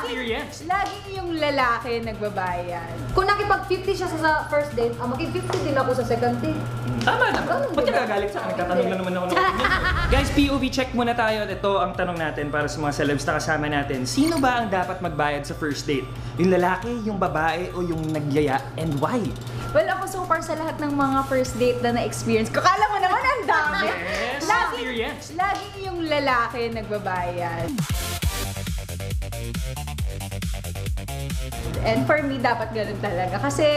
experience. Lagi yung lalaki nagbabayad. Kung nakipag-50 siya sa first date, makip-50 din ako sa second date. Tama na. Ganun, Ba't diba? ka gagalit sa akin? Nagtatanong lang naman ako ng opinion. Guys, POV check muna tayo. Ito ang tanong natin para sa mga celebs na kasama natin. Sino ba ang dapat magbayad sa first date? Yung lalaki, yung babae, o yung nagyaya? And why? Well, ako so far sa lahat ng mga first date na na-experience ko, kala mo naman ang dami. Yes, lagi, experience. lagi yung lalaki nagbabayad. And for me, dapat ganun talaga. Kasi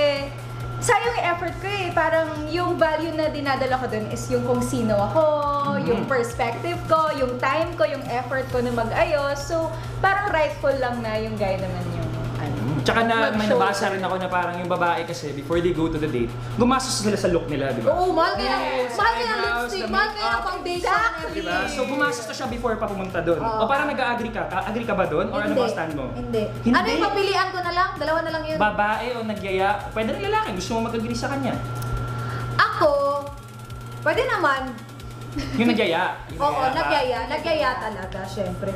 sayang yung effort ko eh. Parang yung value na dinadala ko dun is yung kung sino ako, yung perspective ko, yung time ko, yung effort ko na mag-ayos. So, parang rightful lang na yung guy naman yung Tsaka na may mag-show. nabasa rin ako na parang yung babae kasi before they go to the date, gumastos sila sa look nila, di ba? Oo, mahal kaya Yes, mahal kaya eyebrows, lipstick, the mahal kaya makeup. foundation. Exactly. Diba? So gumastos na siya before pa pumunta doon. Oo. O parang nag-agree ka? Agree ka ba doon? Or ano ba ang stand mo? Hindi. Hindi? Ano yung papilian ko na lang? Dalawa na lang yun. Babae o nagyaya? Pwede rin lalaki. Gusto mo mag-agree sa kanya? Ako, pwede naman. Yung nagyaya. Yung Oo, nagyaya. nagyaya talaga, syempre.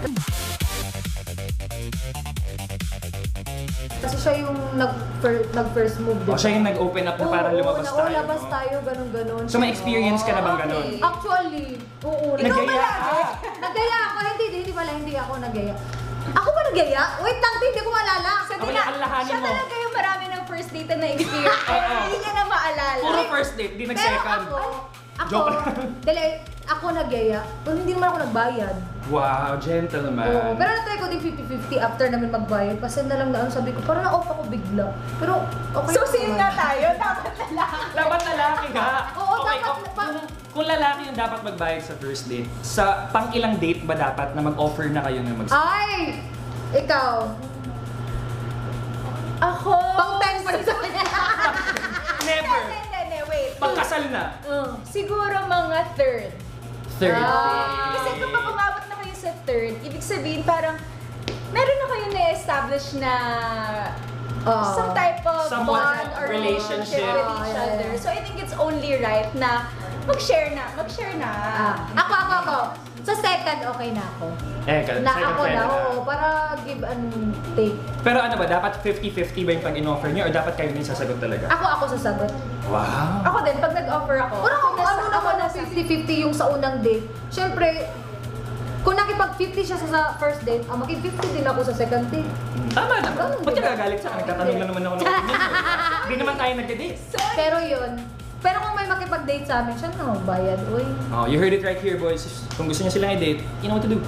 Kasi siya yung nag-first move, O siya yung nag-open up na parang lumabas tayo. Oo, labas no? tayo, ganun-ganun. So may experience ka na bang ganun? Okay. Actually, oo. Nagyaya ka? Nagyaya ako, hindi pala, hindi ako nagyaya. Ako ba nagyaya? Wait lang, hindi ko maalala. So, Okay, alalahanin siya mo. talaga yung marami ng first date na na-experience. Oo. Hindi niya na maalala. Puro first date, di Pero nag-second. Joke lang. ako nagyaya, pero hindi naman ako nagbayad. Wow, gentleman. Oo, pero na-try ko din 50-50 after namin magbayad. Kasi na lang sabi ko, parang na-off ako bigla. Pero okay So, lang same naman. na tayo. Dapat lalaki. Dapat lalaki nga. Oo, Okay, dapat kung lalaki yung dapat magbayad sa first date, sa pang ilang date ba dapat na mag-offer na kayo na Ay! Ikaw. Ako. Pang 10 pa sa kanya. Never. Hindi, wait. Pagkasal na. Siguro mga third. Third. Kasi kapag umabot na kayo sa third, ibig sabihin parang meron na kayo na-establish na some type of Somewhat bond or relationship. with each other. So I think it's only right na mag-share na. Ako. Sa second, okay na ako. Second Ako friend na, na. oo. Para give and take. Pero ano ba, dapat 50-50 ba yung pag in-offer niyo or dapat kayo din sasagot talaga? Ako sasagot. Wow. Ako din, pag nag-offer ako. Pero kung nasa- ano naman na 50-50 yung sa unang date, syempre, kung nakipag-50 siya sa first date, makip-50 din ako sa second date. Tama na. Ganun, Ba't ka diba? gagalit sa akin? Nagtatanong lang naman ako ng opinion. Hindi naman tayo nagde-date. Pero yun, pero kung may makipag-date sa amin, siya na magbayad. Uy. Oh, you heard it right here, boys. Kung gusto niyo silang i-date, you know what to do.